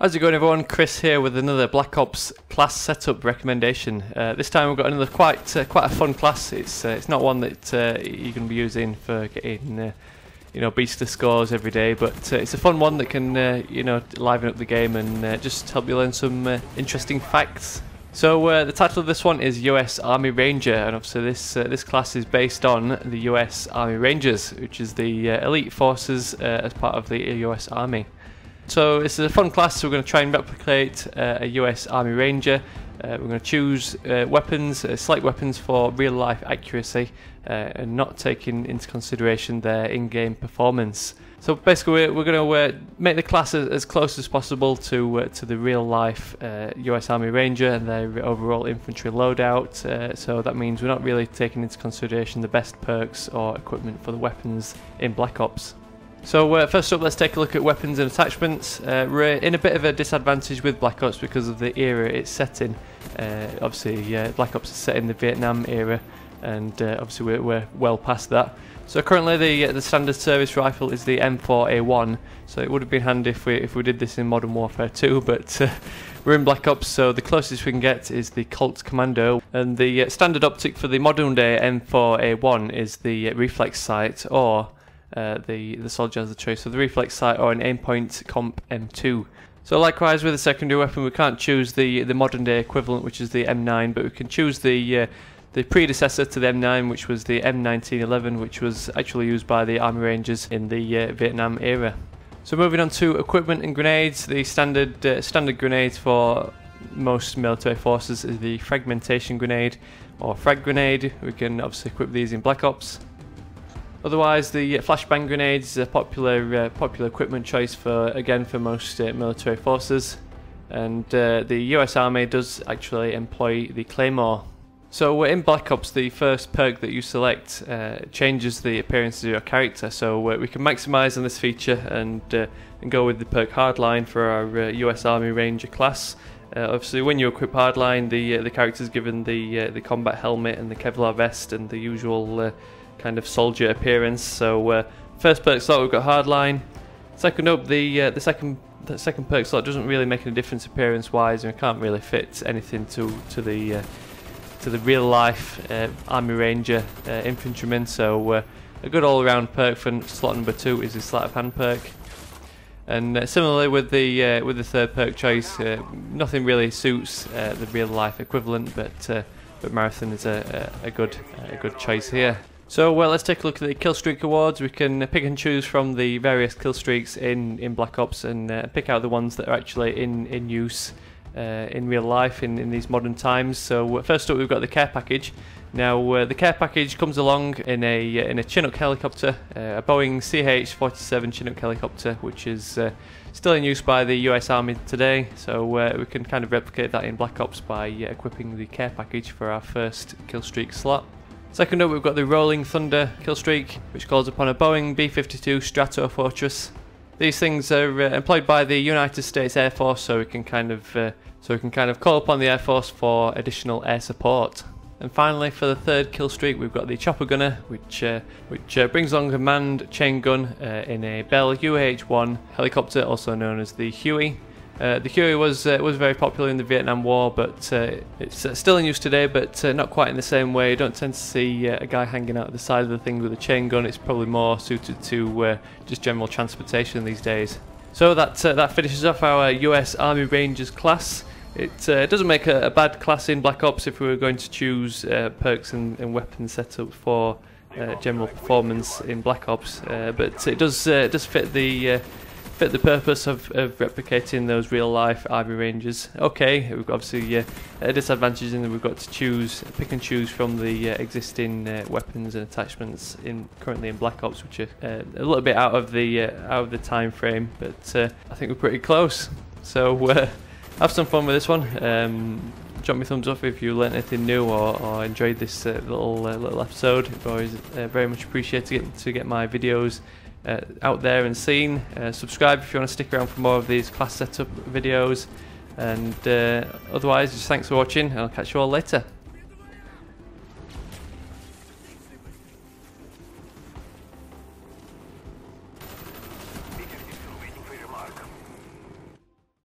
How's it going, everyone? Chris here with another Black Ops class setup recommendation. This time we've got another quite a fun class. It's not one that you're going to be using for getting beastly scores every day, but it's a fun one that can liven up the game and just help you learn some interesting facts. So the title of this one is US Army Ranger, and obviously this class is based on the US Army Rangers, which is the elite forces as part of the US Army. So this is a fun class, so we're going to try and replicate a US Army Ranger. We're going to choose weapons, select weapons for real life accuracy and not taking into consideration their in-game performance. So basically we're going to make the class as close as possible to the real life US Army Ranger and their overall infantry loadout. So that means we're not really taking into consideration the best perks or equipment for the weapons in Black Ops. So first up, let's take a look at weapons and attachments. We're in a bit of a disadvantage with Black Ops because of the era it's set in. Obviously Black Ops is set in the Vietnam era, and obviously we're well past that. So currently the standard service rifle is the M4A1, so it would have been handy if we did this in Modern Warfare 2, but we're in Black Ops, so the closest we can get is the Commando, and the standard optic for the modern day M4A1 is the Reflex Sight, or the soldier has the choice of the Reflex Sight or an Aimpoint Comp M2. So likewise with the secondary weapon, we can't choose the modern day equivalent, which is the M9, but we can choose the predecessor to the M9, which was the M1911, which was actually used by the Army Rangers in the Vietnam era. So moving on to equipment and grenades, the standard grenades for most military forces is the Fragmentation Grenade or Frag Grenade. We can obviously equip these in Black Ops. Otherwise, the flashbang grenades is a popular equipment choice for most military forces, and the US Army does actually employ the Claymore. So in Black Ops, the first perk that you select changes the appearance of your character. So we can maximise on this feature and go with the perk Hardline for our US Army Ranger class. Obviously, when you equip Hardline, the character is given the combat helmet and the Kevlar vest and the usual kind of soldier appearance. So first perk slot we've got Hardline. Second up, the second perk slot doesn't really make any difference appearance wise, and we can't really fit anything to the real life Army Ranger infantryman. So a good all around perk for slot number 2 is the Sleight of Hand perk. And similarly with the third perk choice, nothing really suits the real life equivalent, but Marathon is a good choice here. So let's take a look at the Killstreak awards. We can pick and choose from the various killstreaks in Black Ops and pick out the ones that are actually in use in real life in these modern times. So first up, we've got the care package. Now the care package comes along in a Chinook helicopter, a Boeing CH-47 Chinook helicopter, which is still in use by the US Army today. So we can kind of replicate that in Black Ops by equipping the care package for our first killstreak slot. Second up, we've got the Rolling Thunder killstreak, which calls upon a Boeing B-52 Stratofortress. These things are employed by the United States Air Force, so we can kind of call upon the Air Force for additional air support. And finally, for the third killstreak, we've got the Chopper Gunner, which brings along a manned chain gun in a Bell UH-1 helicopter, also known as the Huey. The Huey was very popular in the Vietnam War, but it's still in use today, but not quite in the same way. You don't tend to see a guy hanging out the side of the thing with a chain gun. It's probably more suited to just general transportation these days. So that finishes off our US Army Rangers class. It doesn't make a bad class in Black Ops if we were going to choose perks and weapon setup for general performance in Black Ops, but it does fit the purpose of replicating those real life Army Rangers. Okay, we've got obviously a disadvantage in that we've got to pick and choose from the existing weapons and attachments currently in Black Ops, which are a little bit out of the time frame, but I think we're pretty close. So have some fun with this one. Drop me a thumbs up if you learnt anything new or enjoyed this little episode. It's always very much appreciated to get my videos out there and seen. Subscribe if you want to stick around for more of these class setup videos, and otherwise just thanks for watching, and I'll catch you all later.